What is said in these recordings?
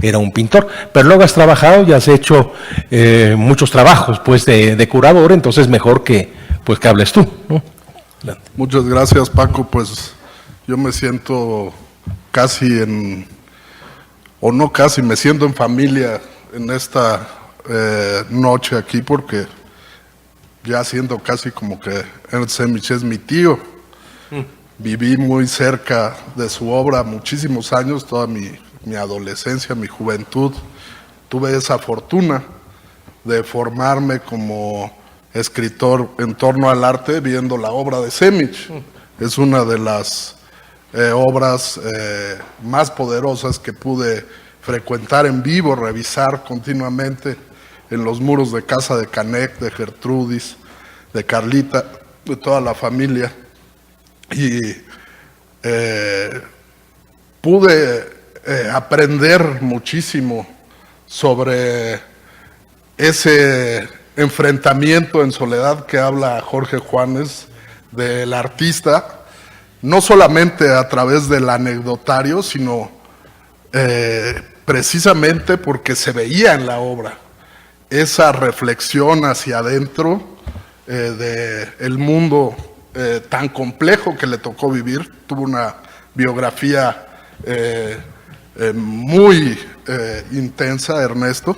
era un pintor. Pero luego has trabajado y has hecho muchos trabajos pues de curador, entonces mejor que hables tú, ¿no? Muchas gracias, Paco. Pues yo me siento casi me siento en familia en esta noche aquí, porque ya siento casi como que Ernst Semic es mi tío. Viví muy cerca de su obra muchísimos años, toda mi adolescencia, mi juventud. Tuve esa fortuna de formarme como escritor en torno al arte viendo la obra de Semic. Es una de las obras más poderosas que pude frecuentar en vivo, revisar continuamente en los muros de casa de Canek, de Gertrudis, de Carlita, de toda la familia. Y pude aprender muchísimo sobre ese enfrentamiento en soledad que habla Jorge Juanes del artista, no solamente a través del anecdotario, sino precisamente porque se veía en la obra esa reflexión hacia adentro del mundo tan complejo que le tocó vivir. Tuvo una biografía muy intensa, Ernesto,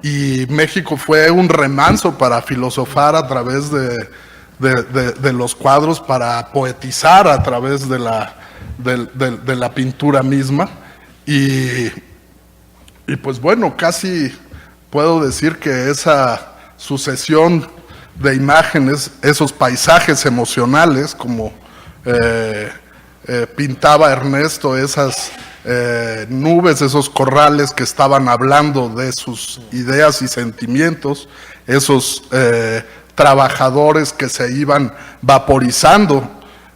y México fue un remanso para filosofar a través de los cuadros, para poetizar a través de la pintura misma. Y pues bueno, casi puedo decir que esa sucesión de imágenes, esos paisajes emocionales, como pintaba Ernesto, esas nubes, esos corrales que estaban hablando de sus ideas y sentimientos, esos trabajadores que se iban vaporizando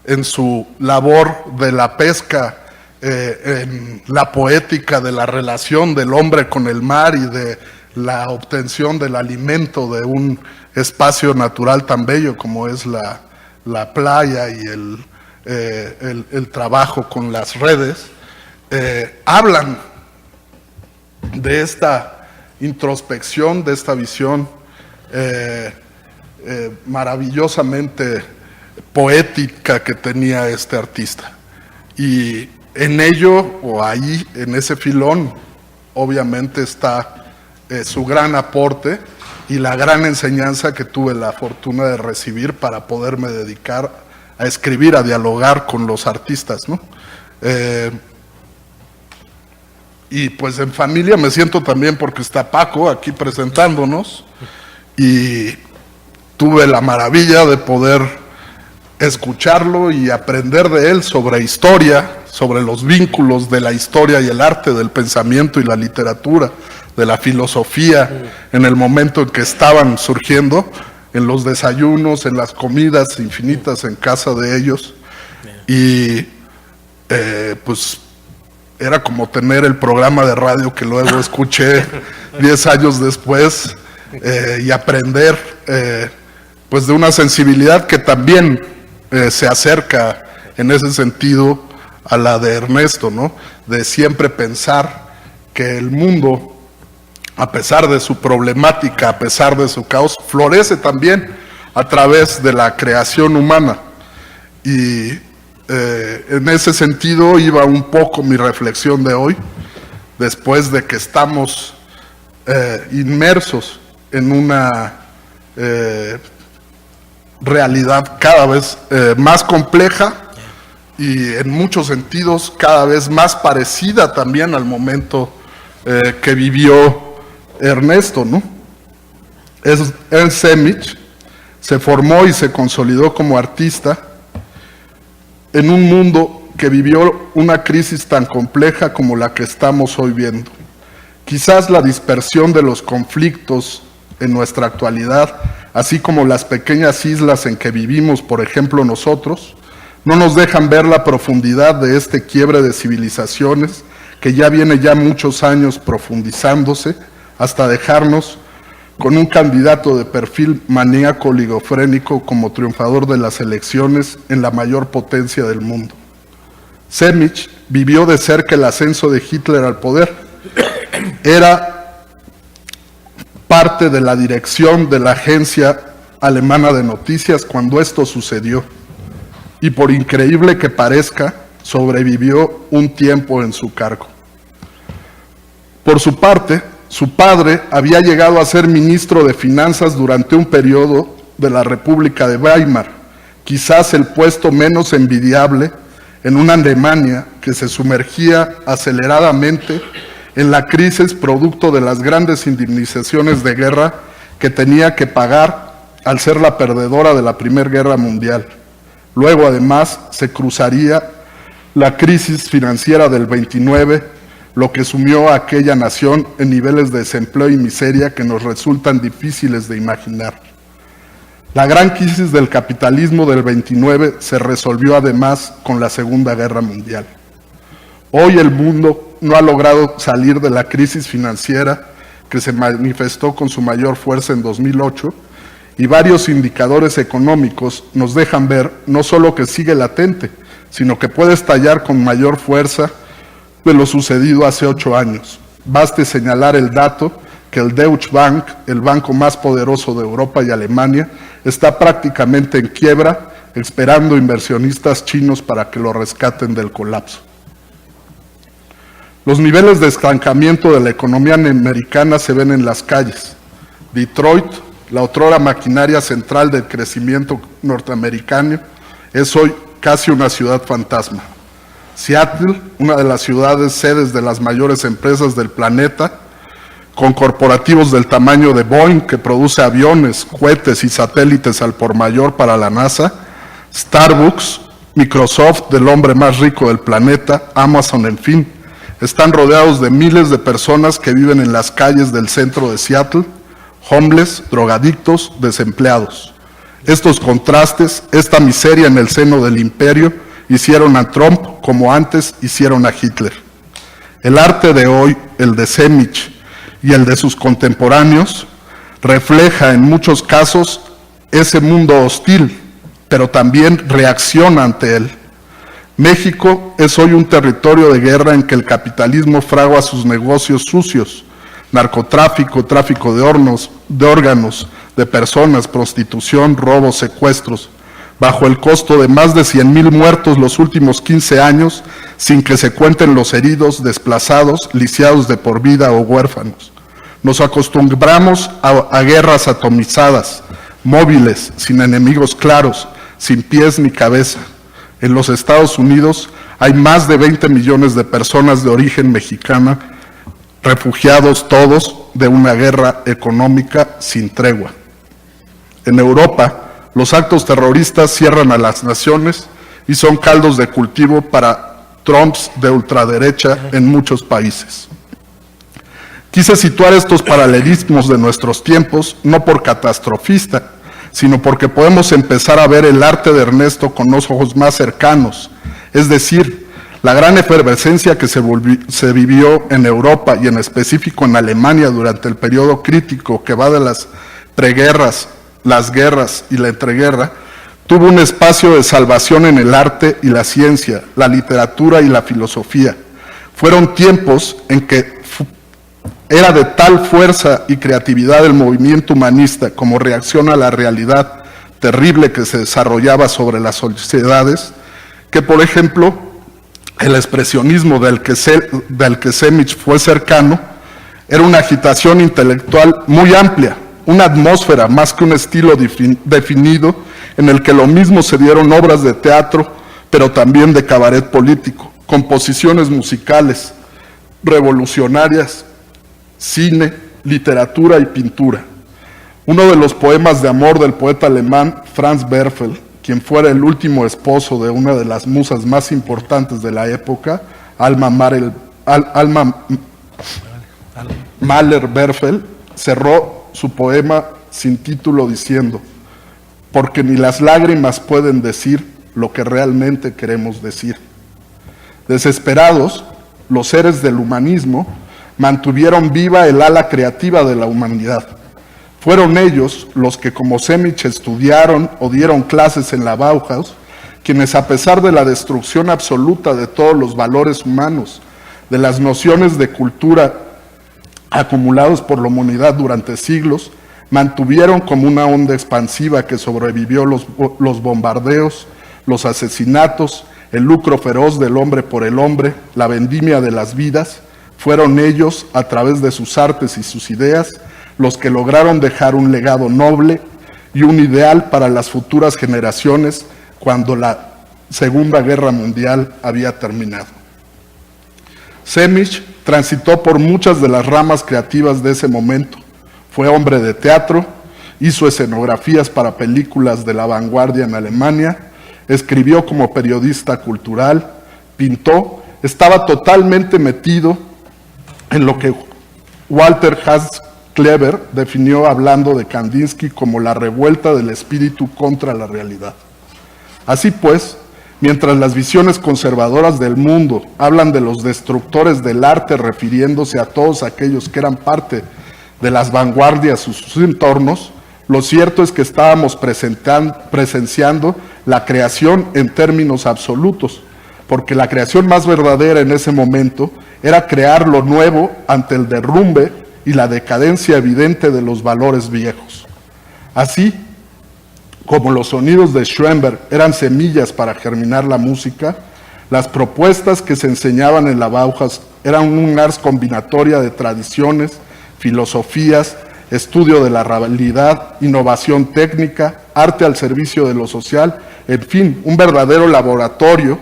en su labor de la pesca, en la poética de la relación del hombre con el mar y de la obtención del alimento de un espacio natural tan bello como es la playa y el trabajo con las redes, hablan de esta introspección, de esta visión maravillosamente poética que tenía este artista. Y en ello, o ahí, en ese filón, obviamente está su gran aporte y la gran enseñanza que tuve la fortuna de recibir para poderme dedicar a escribir, a dialogar con los artistas, ¿no? Y pues en familia me siento también porque está Paco aquí presentándonos, y tuve la maravilla de poder escucharlo y aprender de él sobre historia, sobre los vínculos de la historia y el arte, del pensamiento y la literatura, de la filosofía, en el momento en que estaban surgiendo, en los desayunos, en las comidas infinitas en casa de ellos. Y pues era como tener el programa de radio que luego escuché 10 años después, y aprender pues de una sensibilidad que también se acerca en ese sentido a la de Ernesto, ¿no? De siempre pensar que el mundo, a pesar de su problemática, a pesar de su caos, florece también a través de la creación humana. Y en ese sentido iba un poco mi reflexión de hoy, después de que estamos inmersos en una realidad cada vez más compleja y en muchos sentidos cada vez más parecida también al momento que vivió Ernesto, ¿no? Ernst Semic se formó y se consolidó como artista en un mundo que vivió una crisis tan compleja como la que estamos hoy viendo. Quizás la dispersión de los conflictos en nuestra actualidad, así como las pequeñas islas en que vivimos, por ejemplo nosotros, no nos dejan ver la profundidad de este quiebre de civilizaciones que ya viene muchos años profundizándose hasta dejarnos con un candidato de perfil maníaco oligofrénico como triunfador de las elecciones en la mayor potencia del mundo. Semic vivió de cerca el ascenso de Hitler al poder era parte de la dirección de la agencia alemana de noticias cuando esto sucedió. Y por increíble que parezca, sobrevivió un tiempo en su cargo. Por su parte, su padre había llegado a ser ministro de Finanzas durante un periodo de la República de Weimar, quizás el puesto menos envidiable en una Alemania que se sumergía aceleradamente en la crisis producto de las grandes indemnizaciones de guerra que tenía que pagar al ser la perdedora de la Primera Guerra Mundial. Luego, además, se cruzaría la crisis financiera del 29, lo que sumió a aquella nación en niveles de desempleo y miseria que nos resultan difíciles de imaginar. La gran crisis del capitalismo del 29 se resolvió además con la Segunda Guerra Mundial. Hoy el mundo no ha logrado salir de la crisis financiera que se manifestó con su mayor fuerza en 2008, y varios indicadores económicos nos dejan ver no solo que sigue latente, sino que puede estallar con mayor fuerza de lo sucedido hace 8 años. Baste señalar el dato que el Deutsche Bank, el banco más poderoso de Europa y Alemania, está prácticamente en quiebra, esperando inversionistas chinos para que lo rescaten del colapso. Los niveles de estancamiento de la economía americana se ven en las calles. Detroit, la otrora maquinaria central del crecimiento norteamericano, es hoy casi una ciudad fantasma. Seattle, una de las ciudades sedes de las mayores empresas del planeta, con corporativos del tamaño de Boeing, que produce aviones, cohetes y satélites al por mayor para la NASA, Starbucks, Microsoft, del hombre más rico del planeta, Amazon, en fin, están rodeados de miles de personas que viven en las calles del centro de Seattle, homeless, drogadictos, desempleados. Estos contrastes, esta miseria en el seno del imperio, hicieron a Trump como antes hicieron a Hitler. El arte de hoy, el de Semich y el de sus contemporáneos, refleja en muchos casos ese mundo hostil, pero también reacciona ante él. México es hoy un territorio de guerra en que el capitalismo fragua sus negocios sucios: narcotráfico, tráfico de órganos, de personas, prostitución, robos, secuestros, bajo el costo de más de 100,000 muertos los últimos 15 años, sin que se cuenten los heridos, desplazados, lisiados de por vida o huérfanos. Nos acostumbramos a guerras atomizadas, móviles, sin enemigos claros, sin pies ni cabeza. En los Estados Unidos hay más de 20 millones de personas de origen mexicana, refugiados todos de una guerra económica sin tregua. En Europa, los actos terroristas cierran a las naciones y son caldos de cultivo para Trumps de ultraderecha en muchos países. Quise situar estos paralelismos de nuestros tiempos no por catastrofista, sino porque podemos empezar a ver el arte de Ernesto con los ojos más cercanos, es decir, la gran efervescencia que se vivió en Europa y en específico en Alemania durante el periodo crítico que va de las preguerras, las guerras y la entreguerra, tuvo un espacio de salvación en el arte y la ciencia, la literatura y la filosofía. Fueron tiempos en que era de tal fuerza y creatividad el movimiento humanista como reacción a la realidad terrible que se desarrollaba sobre las sociedades, que por ejemplo el expresionismo del que Semich fue cercano era una agitación intelectual muy amplia, una atmósfera más que un estilo definido en el que lo mismo se dieron obras de teatro, pero también de cabaret político, composiciones musicales, revolucionarias, cine, literatura y pintura. Uno de los poemas de amor del poeta alemán Franz Werfel, quien fuera el último esposo de una de las musas más importantes de la época, Alma Mahler-Werfel, cerró su poema sin título diciendo: porque ni las lágrimas pueden decir lo que realmente queremos decir. Desesperados, los seres del humanismo mantuvieron viva el ala creativa de la humanidad. Fueron ellos los que, como Semich, estudiaron o dieron clases en la Bauhaus, quienes, a pesar de la destrucción absoluta de todos los valores humanos, de las nociones de cultura acumulados por la humanidad durante siglos, mantuvieron como una onda expansiva que sobrevivió los bombardeos, los asesinatos, el lucro feroz del hombre por el hombre, la vendimia de las vidas. Fueron ellos, a través de sus artes y sus ideas, los que lograron dejar un legado noble y un ideal para las futuras generaciones cuando la Segunda Guerra Mundial había terminado. Semič transitó por muchas de las ramas creativas de ese momento. Fue hombre de teatro, hizo escenografías para películas de la vanguardia en Alemania, escribió como periodista cultural, pintó, estaba totalmente metido en lo que Walter Haas-Kleber definió hablando de Kandinsky como la revuelta del espíritu contra la realidad. Así pues, mientras las visiones conservadoras del mundo hablan de los destructores del arte refiriéndose a todos aquellos que eran parte de las vanguardias y sus entornos, lo cierto es que estábamos presenciando la creación en términos absolutos, porque la creación más verdadera en ese momento era crear lo nuevo ante el derrumbe y la decadencia evidente de los valores viejos. Así como los sonidos de Schoenberg eran semillas para germinar la música, las propuestas que se enseñaban en la Bauhaus eran un ars combinatoria de tradiciones, filosofías, estudio de la realidad, innovación técnica, arte al servicio de lo social, en fin, un verdadero laboratorio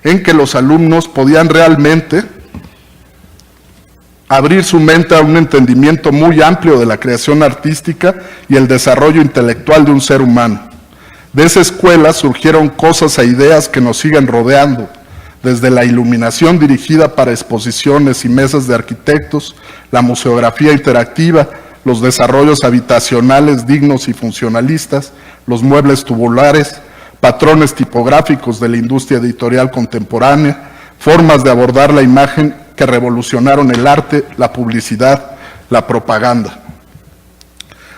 en que los alumnos podían realmente abrir su mente a un entendimiento muy amplio de la creación artística y el desarrollo intelectual de un ser humano. De esa escuela surgieron cosas e ideas que nos siguen rodeando, desde la iluminación dirigida para exposiciones y mesas de arquitectos, la museografía interactiva, los desarrollos habitacionales dignos y funcionalistas, los muebles tubulares, patrones tipográficos de la industria editorial contemporánea, formas de abordar la imagen que revolucionaron el arte, la publicidad, la propaganda.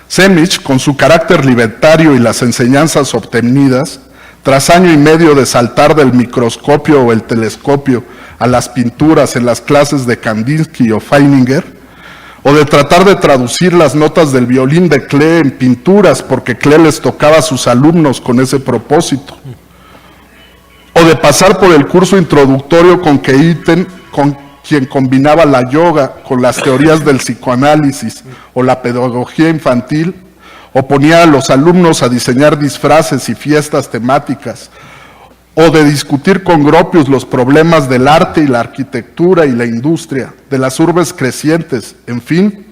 Semič, con su carácter libertario y las enseñanzas obtenidas, tras año y medio de saltar del microscopio o el telescopio a las pinturas en las clases de Kandinsky o Feininger, o de tratar de traducir las notas del violín de Klee en pinturas porque Klee les tocaba a sus alumnos con ese propósito, o de pasar por el curso introductorio con Keiten, con quien combinaba la yoga con las teorías del psicoanálisis o la pedagogía infantil, o ponía a los alumnos a diseñar disfraces y fiestas temáticas, o de discutir con Gropius los problemas del arte y la arquitectura y la industria, de las urbes crecientes, en fin,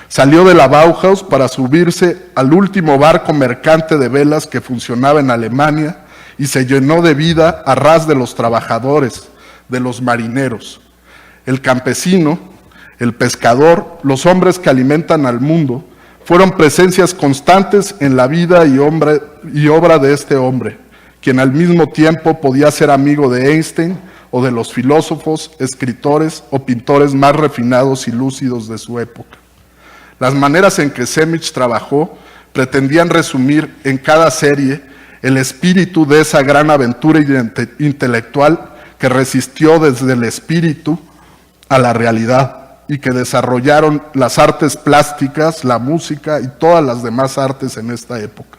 salió de la Bauhaus para subirse al último barco mercante de velas que funcionaba en Alemania y se llenó de vida a ras de los trabajadores, de los marineros. El campesino, el pescador, los hombres que alimentan al mundo, fueron presencias constantes en la vida y obra de este hombre, quien al mismo tiempo podía ser amigo de Einstein o de los filósofos, escritores o pintores más refinados y lúcidos de su época. Las maneras en que Semič trabajó pretendían resumir en cada serie el espíritu de esa gran aventura intelectual que resistió desde el espíritu a la realidad y que desarrollaron las artes plásticas, la música y todas las demás artes en esta época.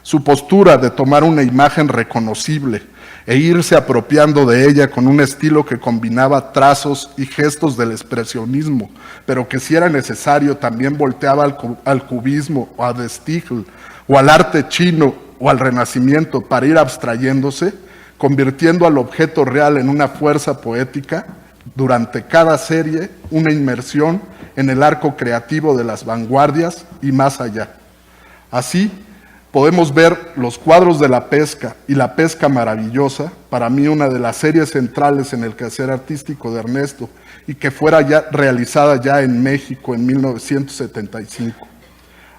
Su postura de tomar una imagen reconocible e irse apropiando de ella con un estilo que combinaba trazos y gestos del expresionismo, pero que si era necesario también volteaba al cubismo o a De Stijl o al arte chino o al Renacimiento para ir abstrayéndose, convirtiendo al objeto real en una fuerza poética, durante cada serie una inmersión en el arco creativo de las vanguardias y más allá. Así, podemos ver Los cuadros de la pesca y La pesca maravillosa, para mí una de las series centrales en el quehacer artístico de Ernesto y que fuera ya realizada ya en México en 1975.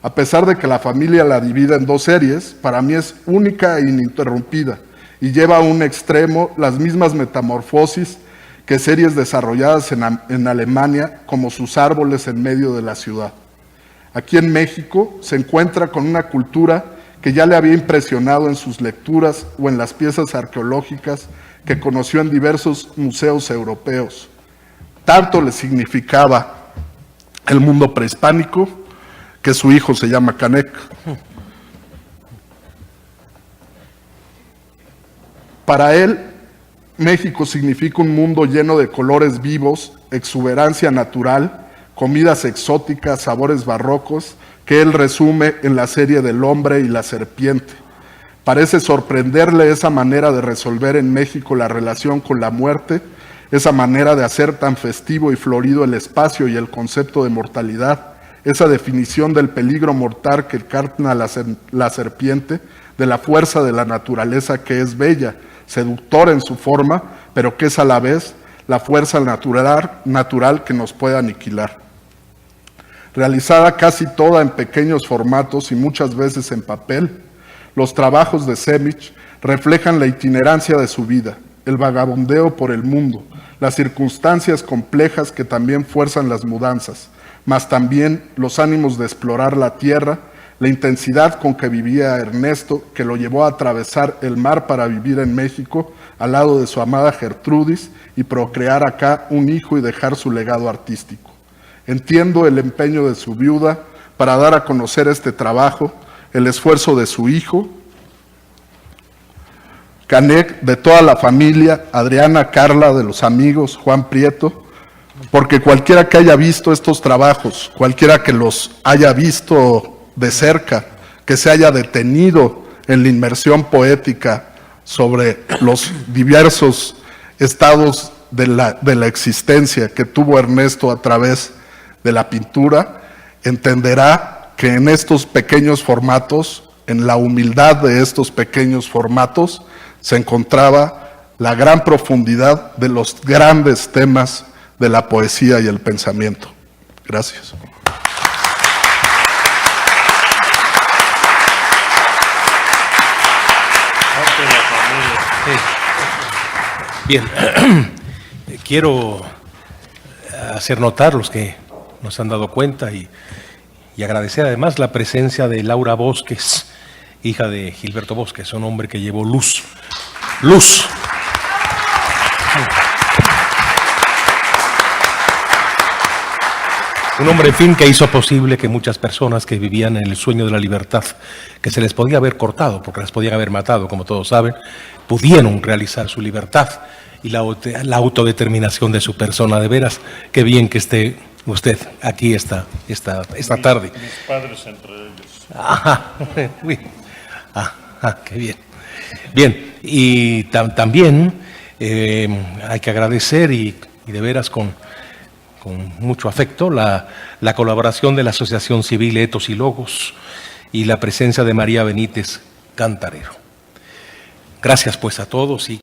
A pesar de que la familia la divide en dos series, para mí es única e ininterrumpida y lleva a un extremo las mismas metamorfosis que series desarrolladas en Alemania como Sus árboles en medio de la ciudad. Aquí en México se encuentra con una cultura que ya le había impresionado en sus lecturas o en las piezas arqueológicas que conoció en diversos museos europeos. Tanto le significaba el mundo prehispánico, que su hijo se llama Canek. Para él, México significa un mundo lleno de colores vivos, exuberancia natural, comidas exóticas, sabores barrocos, que él resume en la serie del hombre y la serpiente. Parece sorprenderle esa manera de resolver en México la relación con la muerte, esa manera de hacer tan festivo y florido el espacio y el concepto de mortalidad, esa definición del peligro mortal que encarna la serpiente, de la fuerza de la naturaleza que es bella, seductora en su forma, pero que es a la vez la fuerza natural que nos puede aniquilar. Realizada casi toda en pequeños formatos y muchas veces en papel, los trabajos de Semich reflejan la itinerancia de su vida, el vagabundeo por el mundo, las circunstancias complejas que también fuerzan las mudanzas, mas también los ánimos de explorar la tierra, la intensidad con que vivía Ernesto, que lo llevó a atravesar el mar para vivir en México, al lado de su amada Gertrudis, y procrear acá un hijo y dejar su legado artístico. Entiendo el empeño de su viuda para dar a conocer este trabajo, el esfuerzo de su hijo, Canek, de toda la familia, Adriana, Carla, de los amigos, Juan Prieto, porque cualquiera que haya visto estos trabajos, cualquiera que los haya visto de cerca, que se haya detenido en la inmersión poética sobre los diversos estados de la existencia que tuvo Ernesto a través de la pintura, entenderá que en estos pequeños formatos, en la humildad de estos pequeños formatos, se encontraba la gran profundidad de los grandes temas de la poesía y el pensamiento. Gracias. Bien, quiero hacer notar los que nos han dado cuenta y agradecer además la presencia de Laura Bosques, hija de Gilberto Bosques, un hombre que llevó luz. Un hombre, en fin, que hizo posible que muchas personas que vivían en el sueño de la libertad, que se les podía haber cortado, porque las podían haber matado, como todos saben, pudieron realizar su libertad y la autodeterminación de su persona. De veras, qué bien que esté usted aquí esta tarde. Mis padres entre ellos. Ajá, qué bien. Bien, y también hay que agradecer y de veras con mucho afecto la colaboración de la Asociación Civil Etos y Logos y la presencia de María Benítez Cantarero. Gracias pues a todos y